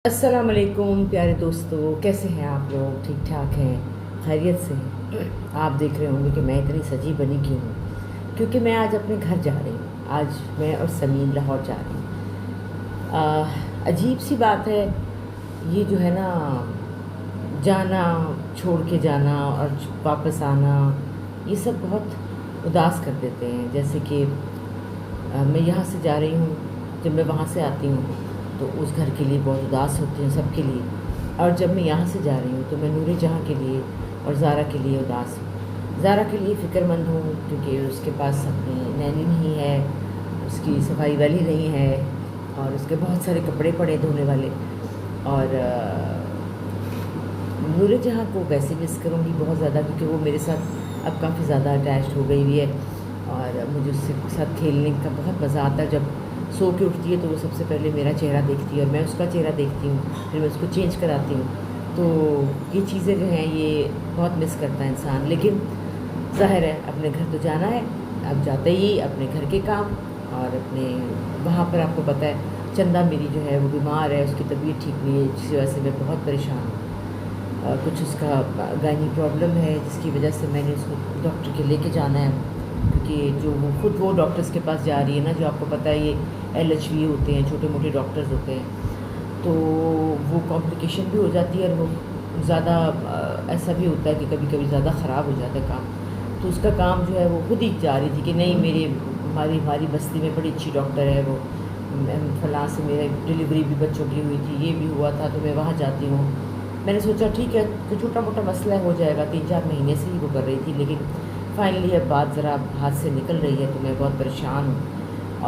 अस्सलाम वालेकुम प्यारे दोस्तों, कैसे हैं आप लोग? ठीक ठाक हैं, खैरियत से हैं? आप देख रहे होंगे कि मैं इतनी सजी बनी क्यों हूँ, क्योंकि मैं आज अपने घर जा रही हूँ। आज मैं और समीन लाहौर जा रही हूँ। अजीब सी बात है, ये जो है ना, जाना, छोड़ के जाना और वापस आना, ये सब बहुत उदास कर देते हैं। जैसे कि मैं यहाँ से जा रही हूँ, जब मैं वहाँ से आती हूँ तो उस घर के लिए बहुत उदास होती हूँ, सबके लिए। और जब मैं यहाँ से जा रही हूँ तो मैं नूरे जहाँ के लिए और ज़ारा के लिए उदास हूँ। ज़ारा के लिए फ़िक्रमंद हूँ क्योंकि उसके पास अपनी नैनी नहीं है, उसकी सफाई वाली नहीं है और उसके बहुत सारे कपड़े पड़े धोने वाले। और नूरे जहाँ को वैसे मिस करूँगी बहुत ज़्यादा, क्योंकि वो मेरे साथ अब काफ़ी ज़्यादा अटैच्ड हो गई हुई है और मुझे उसके साथ खेलने का बहुत मज़ा आता है। जब सो के उठती है तो वो सबसे पहले मेरा चेहरा देखती है और मैं उसका चेहरा देखती हूँ, फिर मैं उसको चेंज कराती हूँ। तो ये चीज़ें जो हैं ये बहुत मिस करता है इंसान। लेकिन ज़ाहिर है अपने घर तो जाना है। अब जाते ही अपने घर के काम और अपने वहाँ पर आपको पता है चंदा मेरी जो है वो बीमार है, उसकी तबीयत ठीक नहीं है, जिसकी वजह से मैं बहुत परेशान हूँ। कुछ उसका गायनी प्रॉब्लम है जिसकी वजह से मैंने उसको डॉक्टर के लेके जाना है, क्योंकि जो वो डॉक्टर्स के पास जा रही है ना, जो आपको पता है ये LHV होते हैं, छोटे मोटे डॉक्टर्स होते हैं, तो वो कॉम्प्लिकेशन भी हो जाती है और वो ज़्यादा ऐसा भी होता है कि कभी कभी ज़्यादा ख़राब हो जाता है काम। तो उसका काम जो है वो खुद ही जा रही थी कि नहीं, हमारी हमारी बस्ती में बड़ी अच्छी डॉक्टर है वो, फलां से मेरे डिलीवरी भी बच्चों की हुई थी, ये भी हुआ था, तो मैं वहाँ जाती हूँ। मैंने सोचा ठीक है, कोई छोटा मोटा मसला हो जाएगा, 3-4 महीने से ही वो कर रही थी, लेकिन फाइनली अब बात ज़रा हाथ से निकल रही है तो मैं बहुत परेशान हूँ।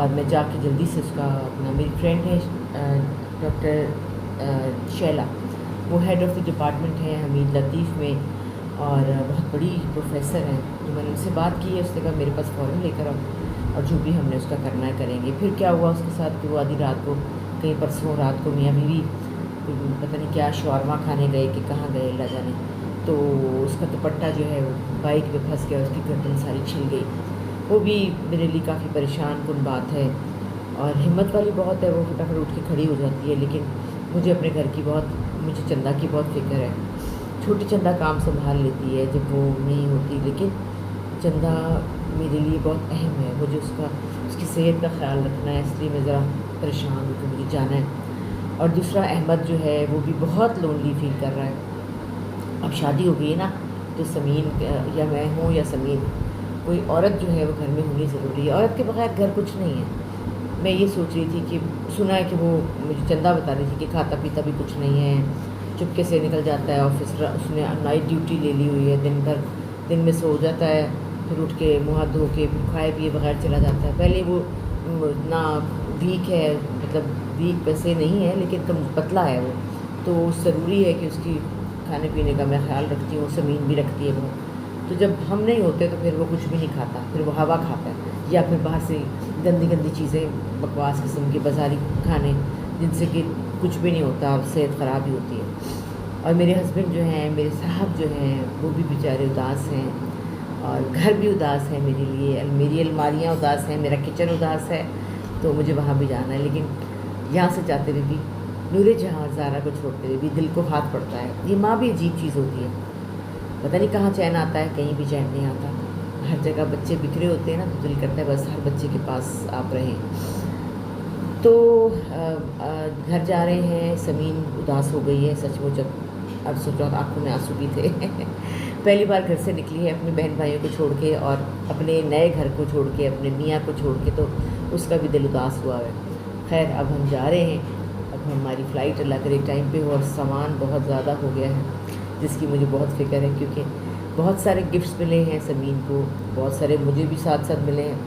और मैं जाके जल्दी से उसका अपना, मेरी फ्रेंड है डॉक्टर शैला, वो हेड ऑफ़ द डिपार्टमेंट है हमीद लतीफ़ में और बहुत बड़ी प्रोफेसर हैं। तो मैंने उनसे बात की है, उसने कहा मेरे पास फ़ौरन लेकर आओ और जो भी हमने उसका करना है करेंगे। फिर क्या हुआ उसके साथ कि वो आधी रात को, कहीं परसों रात को मियाँ बीवी पता नहीं क्या शौरमा खाने गए कि कहाँ गए अल्लाह जाने, तो उसका दुपट्टा जो है वो बाइक में फंस गया, उसकी गर्दन सारी छिल गई। वो भी मेरे लिए काफ़ी परेशान कुन बात है। और हिम्मत वाली बहुत है, वो फटाफट उठ के खड़ी हो जाती है। लेकिन मुझे अपने घर की बहुत, मुझे चंदा की बहुत फ़िक्र है। छोटी चंदा काम संभाल लेती है जब वो नहीं होती, लेकिन चंदा मेरे लिए बहुत अहम है। मुझे उसकी सेहत का ख्याल रखना है, इसलिए मैं ज़रा परेशान हूँ कि मुझे जाना है। और दूसरा अहमद जो है वो भी बहुत लोनली फील कर रहा है। अब शादी हो गई है ना, तो समीन या मैं हूँ या समीन, कोई औरत जो है वो घर में होनी ज़रूरी है। औरत के बगैर घर कुछ नहीं है। मैं ये सोच रही थी कि सुना है कि वो, मुझे चंदा बता रही थी कि खाता पीता भी कुछ नहीं है, चुपके से निकल जाता है ऑफिस, उसने नाइट ड्यूटी ले ली हुई है, दिन भर दिन में सो जाता है, फिर उठ के मुँह हाथ धो के फिर खाए पिए बगैर चला जाता है। पहले वो इतना वीक है, मतलब वीक वैसे नहीं है लेकिन कम पतला है वो, तो ज़रूरी है कि उसकी खाने पीने का मैं ख्याल रखती हूँ, समीन भी रखती है बहुत। तो जब हम नहीं होते तो फिर वो कुछ भी नहीं खाता, फिर वो हवा खाता है या फिर बाहर से गंदी गंदी चीज़ें, बकवास किस्म के बाज़ारी खाने, जिनसे कि कुछ भी नहीं होता, सेहत ख़राब ही होती है। और मेरे हस्बैंड जो हैं, मेरे साहब जो हैं, वो भी बेचारे उदास हैं और घर भी उदास है मेरे लिए, मेरी अलमारियाँ उदास हैं, मेरा किचन उदास है, तो मुझे वहाँ भी जाना है। लेकिन यहाँ से जाते हुए भी, नूरे जहाँ और ज़ारा को छोड़ते हुए भी दिल को हाथ पड़ता है। ये माँ भी अजीब चीज़ होती है, पता नहीं कहाँ चैन आता है, कहीं भी चैन नहीं आता। हर जगह बच्चे बिखरे होते हैं ना, तो दिल करता है बस हर बच्चे के पास आप रहें। तो घर जा रहे हैं, समीन उदास हो गई है सचमुच। अब सोचो, आंखों में आंसू भी थे पहली बार घर से निकली है अपने बहन भाइयों को छोड़ के और अपने नए घर को छोड़ के, अपने मियाँ को छोड़ के, तो उसका भी दिल उदास हुआ है। खैर अब हम जा रहे हैं, अब हमारी फ़्लाइट अल्लाह करे टाइम पे हो, और सामान बहुत ज़्यादा हो गया है जिसकी मुझे बहुत फ़िक्र है, क्योंकि बहुत सारे गिफ्ट्स मिले हैं समीन को, बहुत सारे मुझे भी साथ साथ मिले हैं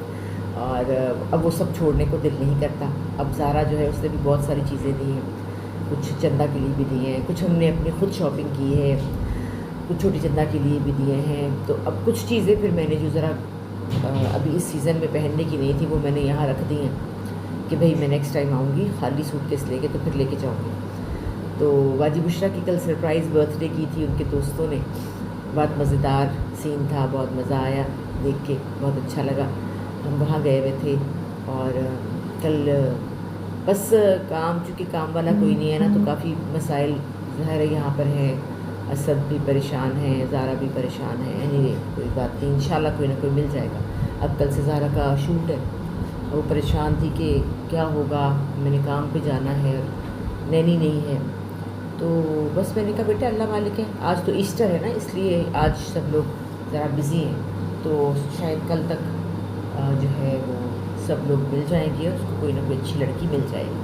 और अब वो सब छोड़ने को दिल नहीं करता। अब ज़ारा जो है उसने भी बहुत सारी चीज़ें दी हैं, कुछ चंदा के लिए भी दिए हैं, कुछ हमने अपनी खुद शॉपिंग की है, कुछ छोटी चंदा के लिए भी दिए हैं। तो अब कुछ चीज़ें फिर मैंने जो ज़रा अभी इस सीज़न में पहनने की नहीं थी, वो मैंने यहाँ रख दी हैं कि भाई मैं नेक्स्ट टाइम आऊँगी खाली सूटकेस लेके तो फिर लेके जाऊँगी। तो वाजी बुशरा की कल सरप्राइज़ बर्थडे की थी उनके दोस्तों ने, बहुत मज़ेदार सीन था, बहुत मज़ा आया देख के, बहुत अच्छा लगा। हम वहाँ गए हुए थे और कल बस काम, चूँकि काम वाला कोई नहीं है ना, तो काफ़ी मसाइल ज़ाहिर है यहाँ पर हैं। असद भी परेशान है, ज़ारा भी परेशान है। एनीवे कोई बात नहीं, इंशाल्लाह कोई ना कोई मिल जाएगा। अब कल से ज़ारा का शूट है, वो परेशान थी कि क्या होगा, मैंने काम पे जाना है और नैनी नहीं है। तो बस मैंने कहा बेटा अल्लाह मालिक है, आज तो ईस्टर है ना, इसलिए आज सब लोग ज़रा बिज़ी हैं, तो शायद कल तक जो है वो सब लोग मिल जाएंगे और उसको कोई ना कोई अच्छी लड़की मिल जाएगी।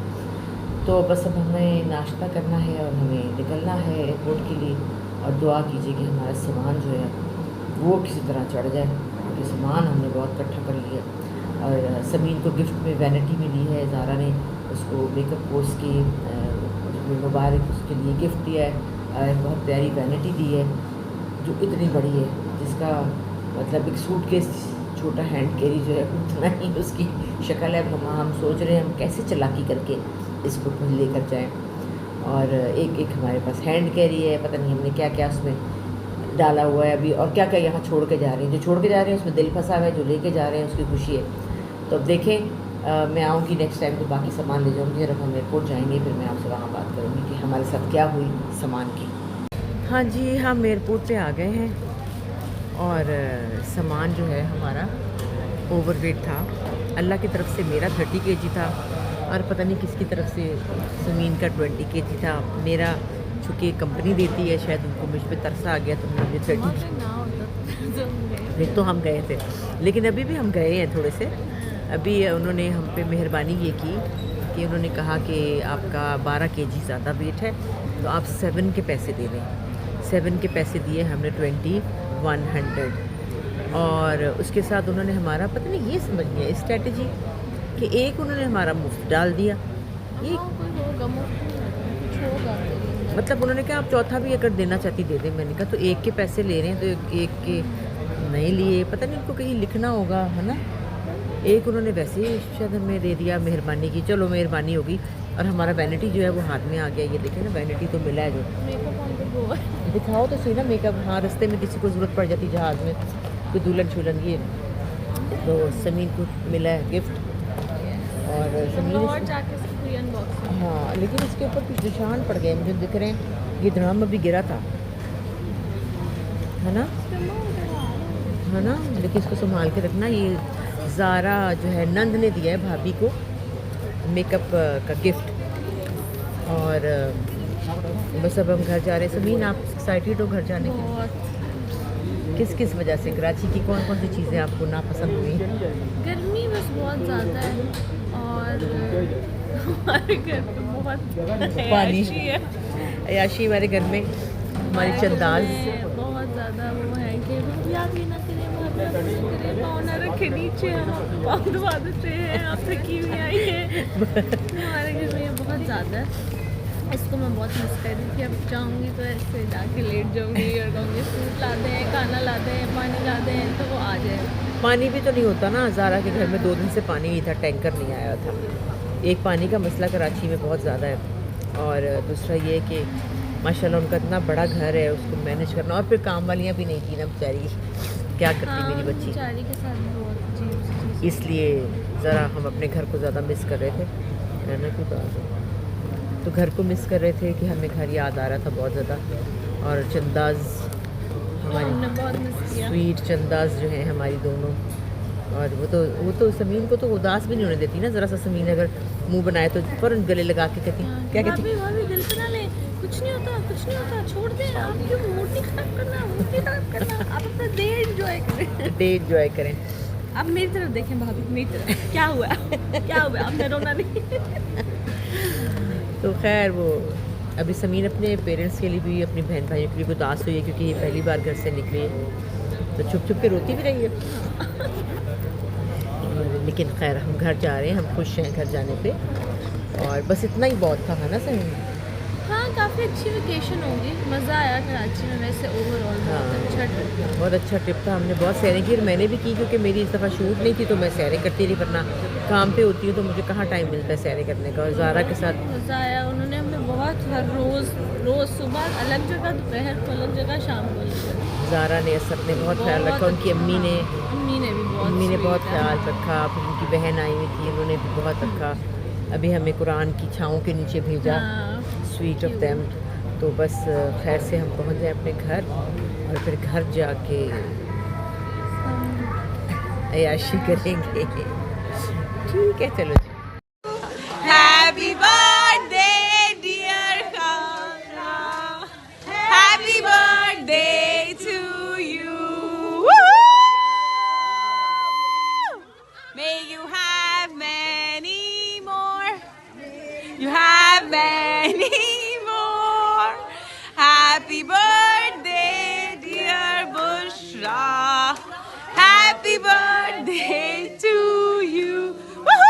तो बस अब हमें नाश्ता करना है और हमें निकलना है एयरपोर्ट के लिए, और दुआ कीजिए कि हमारा सामान जो है वो किसी तरह चढ़ जाए, क्योंकि सामान हमने बहुत इकट्ठा कर लिया। और समीन को गिफ्ट में वैनिटी मिली है, ज़ारा ने उसको मेकअप कोर्स की मुबारक उसके लिए गिफ्ट दिया है, बहुत प्यारी वैनिटी दी है जो इतनी बड़ी है, जिसका मतलब एक सूटकेस छोटा हैंड कैरी जो है उतना ही उसकी शक्ल है। हम सोच रहे हैं हम कैसे चालाकी करके इसको लेकर जाएं। और एक हमारे पास हैंड कैरी है, पता नहीं हमने क्या क्या उसमें डाला हुआ है अभी, और क्या क्या यहाँ छोड़ के जा रहे हैं। जो छोड़ के जा रहे हैं उसमें दिल फंसा हुआ है, जो लेके जा रहे हैं उसकी खुशी है। तो अब देखें, मैं आऊँगी नेक्स्ट टाइम तो बाकी सामान ले जाऊँगी, और अब हम एयरपोर्ट जाएंगे फिर मैं आपसे वहाँ बात करूँगी कि हमारे साथ क्या हुई सामान की। हाँ जी, हम एयरपोर्ट पे आ गए हैं, और सामान जो है हमारा ओवरवेट था। अल्लाह की तरफ से मेरा 30 kg था, और पता नहीं किसकी तरफ से समीन का 20 kg था। मेरा चूँकि कंपनी देती है, शायद उनको मुझ पर तरसा आ गया, तो मुझे 30 तो हम गए थे, लेकिन अभी भी हम गए हैं थोड़े से। अभी उन्होंने हम पे मेहरबानी ये की कि उन्होंने कहा कि आपका 12 kg ज़्यादा वेट है, तो आप 7 के पैसे दे दें। 7 के पैसे दिए हमने 2100, और उसके साथ उन्होंने हमारा पता नहीं ये समझ गया स्ट्रेटजी कि एक उन्होंने हमारा मुफ्त डाल दिया। ये मतलब उन्होंने कहा आप चौथा भी अगर देना चाहती दे दें। मैंने कहा तो एक के पैसे ले रहे हैं तो एक के नहीं लिए, पता नहीं उनको कहीं लिखना होगा, है ना। एक उन्होंने वैसे ही शायद हमें दे दिया, मेहरबानी की, चलो मेहरबानी होगी। और हमारा वैनिटी जो है वो हाथ में आ गया। ये देखें ना, वैनिटी तो मिला है। जो दिखाओ तो सही ना मेकअप। हाँ, रास्ते में किसी को ज़रूरत पड़ जाती जहाज़ में, कोई दुल्हन शुल्हन, ये तो समीन को मिला है गिफ्ट। और समीन हाँ, लेकिन इसके ऊपर कुछ निशान पड़ गए मुझे दिख रहे हैं। ये ड्राम अभी गिरा था, है ना, है ना। लेकिन इसको संभाल के रखना। ये ज़ारा जो है नंद ने दिया है भाभी को मेकअप का गिफ्ट। और बस अब हम घर जा रहे हैं। समीन आप एक्साइटेड हो घर जाने के लिए? किस किस वजह से? कराची की कौन कौन सी चीज़ें आपको नापसंद हुई? गर्मी बस बहुत ज़्यादा है, और हमारे घर पे बहुत पानी है। अयाशी हमारे घर में, हमारी चंदाज बहुत ज़्यादा वो है कि रुपया भी ना करें, पाँव ना रखे नीचे, हम पाँव दबा देते हैं, आप थकी हुई आई है। हमारे घर में ये बहुत ज़्यादा है। इसको मैं बहुत मिस कर रही थी। अब जाऊँगी तो ऐसे जाके लेट जाऊँगी और कहूँगी फ्रूट ला दें, खाना ला दें, पानी ला दें, तो वो आ जाए। पानी भी तो नहीं होता ना। ज़ारा के घर में 2 दिन से पानी नहीं था, टैंकर नहीं आया था। एक पानी का मसला कराची में बहुत ज़्यादा है, और दूसरा ये कि माशाल्लाह उनका इतना बड़ा घर है, उसको मैनेज करना। और फिर काम वालियाँ भी नहीं थी ना बेचारी, क्या करती मेरी बच्ची बेचारी के साथ बहुत अजीब। इसलिए ज़रा हम अपने घर को ज़्यादा मिस कर रहे थे, रहने की बात है। तो घर को मिस कर रहे थे कि हमें घर याद आ रहा था बहुत ज़्यादा। और चंदाज हमने बहुत मिस किया। स्वीट चंदाज जो है हमारी दोनों। और वो तो समीन को तो उदास भी नहीं होने देती ना ज़रा सा। समीन अगर मुंह बनाए तो फ़ौरन गले लगा के कहती, क्या कहती? भाभी दिल बना ले, कुछ नहीं होता, कुछ नहीं होता, छोड़ दे, आप क्यों मूर्ति खराब करना, मूर्ति खराब करना, आप अपना डे एंजॉय करें। डे एंजॉय करें। अब मेरी तरफ देखें भाभी, मेरी तरफ क्या हुआ क्या हुआ, आपने रोना नहीं। तो खैर वो अभी समीन अपने पेरेंट्स के लिए भी, अपनी बहन भाइयों के लिए उदास हुई है, क्योंकि ये पहली बार घर से निकली है, तो छुप छुप के रोती भी रही है। लेकिन खैर हम घर जा रहे हैं, हम खुश हैं घर जाने पे। और बस इतना ही बहुत था, है ना समीन? हाँ, काफ़ी अच्छी वेकेशन होगी, मज़ा आया कराची में। वैसे ओवरऑल बहुत अच्छा ट्रिप था। हमने बहुत सैरें की, और मैंने भी की, क्योंकि मेरी इस दफ़ा शूट नहीं थी तो मैं सैरें करती रही, वरना काम पे होती हूँ तो मुझे कहाँ टाइम मिलता है सैरें करने का। और ज़ारा के साथ मज़ा आया। उन्होंने हमें बहुत हर रोज़ सुबह अलग जगह, दोपहर को अलग जगह, शाम को अलग जगह। ज़ारा ने, असद ने बहुत ख्याल रखा। उनकी अम्मी ने भी बहुत ख्याल रखा। फिर उनकी बहन आई हुई थी, उन्होंने भी बहुत रखा। अभी हमें कुरान की छाँव के नीचे भेजा, हाँ, स्वीट ऑफ देम। तो बस खैर से हम पहुंच जाए अपने घर और फिर घर जाके अयाशी करेंगे। ठीक है, चलो जी। Happy birthday, dear Kara. Happy birthday to you. Woo! May you have many more. You have many more. Happy birthday, dear Bushra. Happy birthday to you. Woohoo!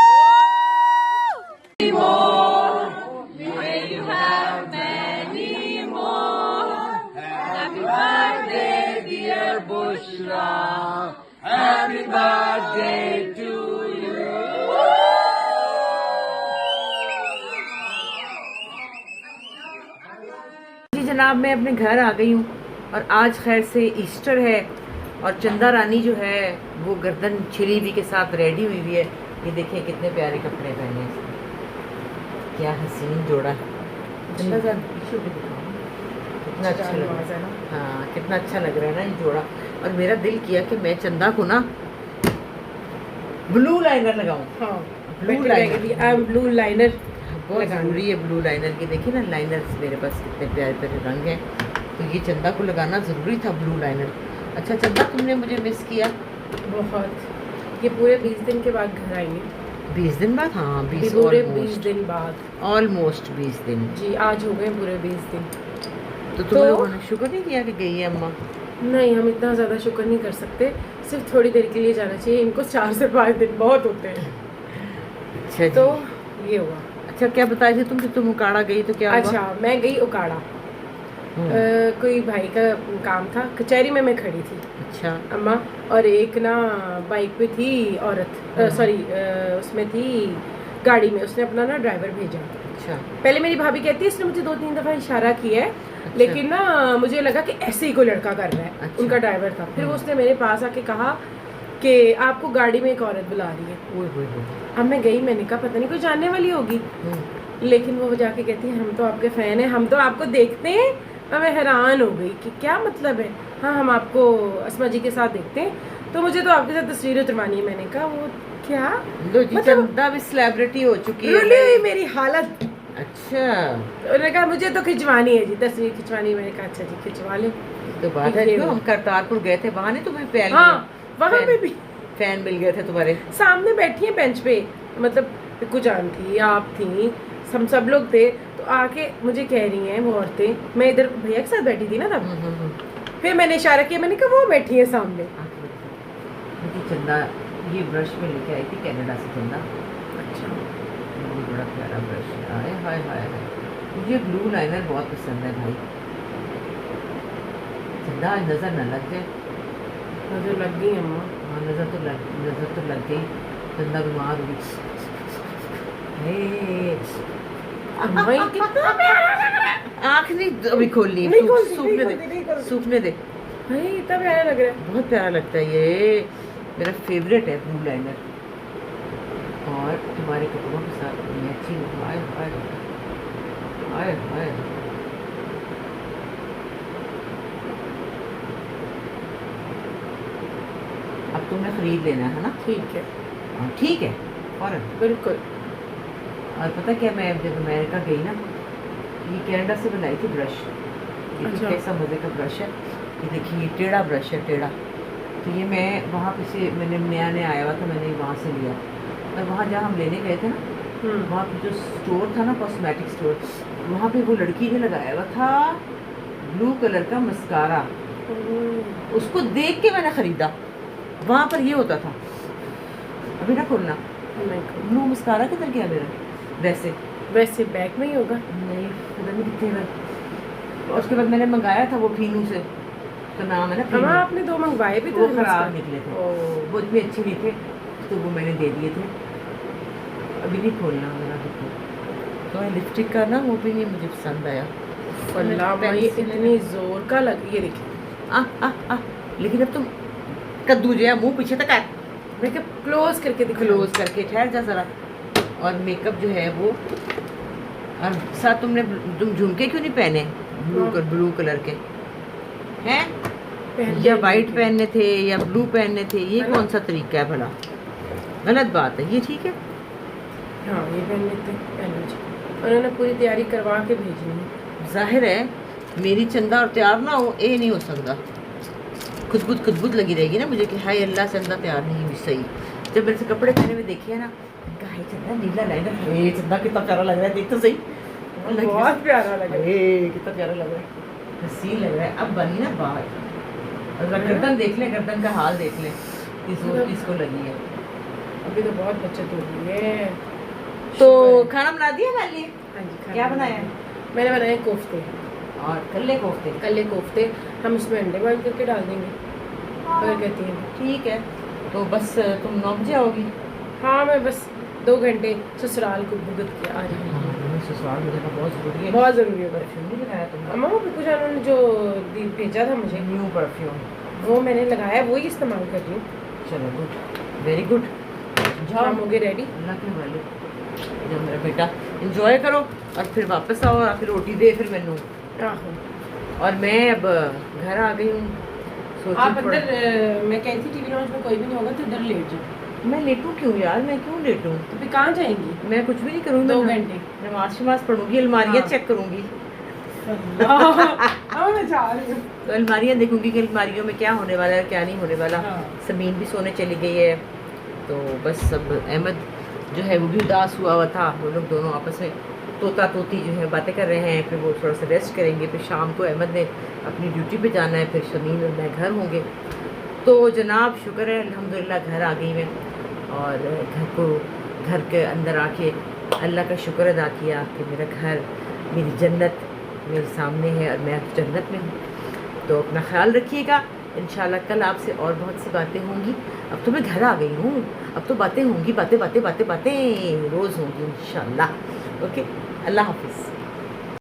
जी जनाब, मैं अपने घर आ गई हूँ और आज खैर से ईस्टर है और चंदा रानी जो है वो गर्दन छिली हुई के साथ रेडी हुई हुई है। ये देखिए कितने प्यारे कपड़े पहने हैं इसने, क्या हसीन जोड़ा है। चंदा सा पीछे भी दिखाओ, कितना अच्छा लग रहा है ना। हाँ, कितना अच्छा लग रहा है ना ये जोड़ा। और मेरा दिल किया कि मैं चंदा को ना ब्लू लाइनर लगाऊं। हाँ, ब्लू लाइनर, ब्लू लाइनर बहुत ज़रूरी है ब्लू लाइनर की। देखिए ना लाइनर्स मेरे पास कितने प्यारे प्यारे रंग हैं, तो ये चंदा को लगाना ज़रूरी था ब्लू लाइनर। अच्छा चंदा, तुमने मुझे मिस किया बहुत। ये पूरे 20 दिन के बाद घर आएंगे। 20 दिन बाद? हाँ, 20 पूरे 20 दिन बाद, ऑलमोस्ट 20 दिन। जी आज हो गए पूरे 20 दिन। तो तुम लोगों ने शुक्र नहीं किया कि गई है अम्मा? नहीं, हम इतना ज़्यादा शुक्र नहीं कर सकते, सिर्फ थोड़ी देर के लिए जाना चाहिए। इनको 4 से 5 दिन बहुत होते हैं। अच्छा तो जी। ये हुआ। अच्छा, क्या बताई थी तुम कि तुम उकाड़ा गई तो क्या हुआ? अच्छा, मैं गई उकाड़ा। कोई भाई का काम था, कचहरी में मैं खड़ी थी अच्छा। अम्मा, और एक ना बाइक पे थी औरत, सॉरी उसमें थी गाड़ी में, उसने अपना ना ड्राइवर भेजा। अच्छा। पहले मेरी भाभी कहती है इसने मुझे 2-3 दफ़ा इशारा किया है, लेकिन ना मुझे लगा कि ऐसे ही कोई लड़का कर रहा है। अच्छा। उनका ड्राइवर था। फिर उसने मेरे पास आके कहा कि आपको गाड़ी में एक औरत बुला रही है। ओए। अब मैं गई, मैंने कहा पता नहीं कोई जानने वाली होगी, लेकिन वो जाके कहती है हम तो आपके फ़ैन हैं, हम तो आपको देखते हैं। और मैं हैरान हो गई कि क्या मतलब है। हाँ, हम आपको अस्मा जी के साथ देखते हैं, तो मुझे तो आपके साथ तस्वीर उतरवानी है। मैंने कहा वो क्या, लो जी, मतलब चंदा भी सेलिब्रिटी हो चुकी है। रुली हुई मेरी हालत। अच्छा, उन्होंने कहा मुझे तो खिंचवानी है जी, तस्वीर खिंचवानी है। मैंने कहा अच्छा जी खिंचवा लो। तो बात है, क्यों हम करतारपुर गए थे वहाँ नहीं तुम्हें फैन? हाँ, वहाँ पे भी फैन मिल गए थे तुम्हारे सामने बैठी है बेंच पे, मतलब पिकू जान थी, आप थी, हम सब लोग थे। तो आके मुझे कह रही हैं वो औरतें, मैं इधर भैया के साथ बैठी थी ना तब। फिर मैंने इशारा किया, मैंने कहा वो बैठी है सामने। मुझे चंदा ये ब्रश में लेके आई थी कनाडा से चंदा। अच्छा, ये बड़ा प्यारा ब्रश है। हाय हाय हाय हाय, मुझे ब्लू लाइनर बहुत पसंद है भाई। चंदा आज नज़र न लग जाए। नजर लग गई अम्मा। हाँ, नज़र तो लग गई। चंदा बीमार हुई। अम्मा ये कितना आँख नहीं अभी खोलनी, नहीं खोलती, सूखने नहीं खोलती, नहीं दे, खोलती। सूखने दे। भाई इतना प्यारा लग रहा है। बहुत प्यारा लगता है ये, मेरा फेवरेट है ब्लू लाइनर। और तुम्हारे कपड़ों के साथ मैचिंग। हाय हाय हाय हाय। अब तुम्हें खरीद लेना है ना? ठीक है, हाँ, ठीक है, फौरन। बिल्कुल। और पता क्या, मैं जब अमेरिका गई ना, ये कनाडा से बनाई थी ब्रश। ये अच्छा। कैसा मज़े का ब्रश है। ये देखिए, ये टेढ़ा ब्रश है, टेढ़ा। तो ये मैं वहाँ पे से मैंने नया आया हुआ था, मैंने वहाँ से लिया। और वहाँ जहाँ हम लेने गए थे ना, वहाँ पे जो स्टोर था ना, कॉस्मेटिक स्टोर, वहाँ पे वो लड़की ने लगाया हुआ था ब्लू कलर का मस्कारा। उसको देख के मैंने ख़रीदा। वहाँ पर ये होता था, अभी ना खोलना, ब्लू मस्कारा किधर गया मेरा? वैसे बैग में ही होगा। नहीं, पता नहीं कितने बार। और उसके बाद मैंने मंगाया था वो फीनू से, तो नाम है ना फीनू। आपने 2 मंगवाए भी थे, वो ख़राब निकले थे, वो इतने अच्छे नहीं थे, तो वो मैंने दे दिए थे। अभी नहीं खोलना मेरा। तो लिपस्टिक का ना वो भी नहीं मुझे पसंद आया। ये इतनी जोर का लग, ये देखिए। लेकिन अब तुम कद्दू जो है मुँह पीछे तक है। मैं क्या क्लोज करके दिखा, क्लोज करके ठहर जा जरा। और मेकअप जो है वो, और साथ तुम झुमके क्यों नहीं पहने ब्लू कलर के हैं, या वाइट पहनने थे या ब्लू पहनने थे, ये कौन सा तरीका है भला? गलत बात है ये, ठीक है? हाँ ये पहन लेते हैं, उन्होंने पूरी तैयारी करवा के भेजनी है। जाहिर है मेरी चंदा और तैयार ना हो, ये नहीं हो सकता। खुदबुद लगी रहेगी ना मुझे कि हाय अल्लाह चंदा तैयार नहीं हुई सही। जब मेरे से कपड़े पहने हुए देखिए ना, हाय चंदा नीला लहंगा, हे चंदा कितना प्यारा लग रहा है, देख तो सही, बहुत प्यारा लग रहा है, हे कितना प्यारा लग रहा है, हसीन लग रहा है। अब बनी ना बाहर, और गर्दन देख ले, गर्दन का हाल देख ले किसको लगी है। अभी तो बहुत बचत हो गई है। तो खाना बना दिया हमारे लिए? हाँ जी, क्या बनाया है? मैंने बनाए कोफ्ते और कल्ले कोफ्ते। हम इसमें अंडे बॉइल करके डाल देंगे अगर कहती हैं। ठीक है, तो बस तुम 9 बजे आओगी? हाँ मैं बस 2 घंटे ससुराल को भुगत के आ रही हूँ। ससुराल मुझे तो बहुत ज़रूरी है, बहुत ज़रूरी है। परफ्यूम नहीं लगाया तुमने? अम्मा कुछ उन्होंने जो भेजा था मुझे, न्यू परफ्यूम, वो मैंने लगाया, वही इस्तेमाल कर रही हूँ। चलो गुड, वेरी गुड। हम हो गए रेडी। अल्लाह के वाले, जब मेरा बेटा एंजॉय करो और फिर वापस आओ और फिर रोटी दे फिर मैनू। आहो और मैं अब घर आ गई हूँ। आप अंदर, मैं कहती थी टीवी लॉन्च में कोई भी नहीं होगा तो इधर लेट जाओ। मैं लेटूँ क्यों यार, मैं क्यों लेटूँ? तो फिर कहाँ जाएंगी? मैं कुछ भी नहीं करूँगी, 2 घंटे नमाज पढ़ूंगी, अलमारियाँ हाँ। चेक करूँगी, मैं जा रही हूँ। तो अलमारियाँ देखूंगी कि अलमारियों में क्या होने वाला है क्या नहीं होने वाला। हाँ। समीन भी सोने चली गई है, तो बस सब अहमद जो है वो भी उदास हुआ था। वो लोग दोनों आपस में तोता तोती जो है बातें कर रहे हैं। फिर वो थोड़ा सा रेस्ट करेंगे, फिर शाम को अहमद ने अपनी ड्यूटी पे जाना है, फिर समीन और मैं घर होंगे। तो जनाब शुक्र है अल्हम्दुलिल्लाह घर आ गई मैं, और घर के अंदर आके अल्लाह का शुक्र अदा किया कि मेरा घर, मेरी जन्नत मेरे सामने है और मैं जन्नत में हूँ। तो अपना ख्याल रखिएगा, इंशाल्लाह कल आपसे और बहुत सी बातें होंगी। अब तो मैं घर आ गई हूँ, अब तो बातें होंगी, बातें रोज़ होंगी इंशाल्लाह। ओके, अल्लाह हाफिज़।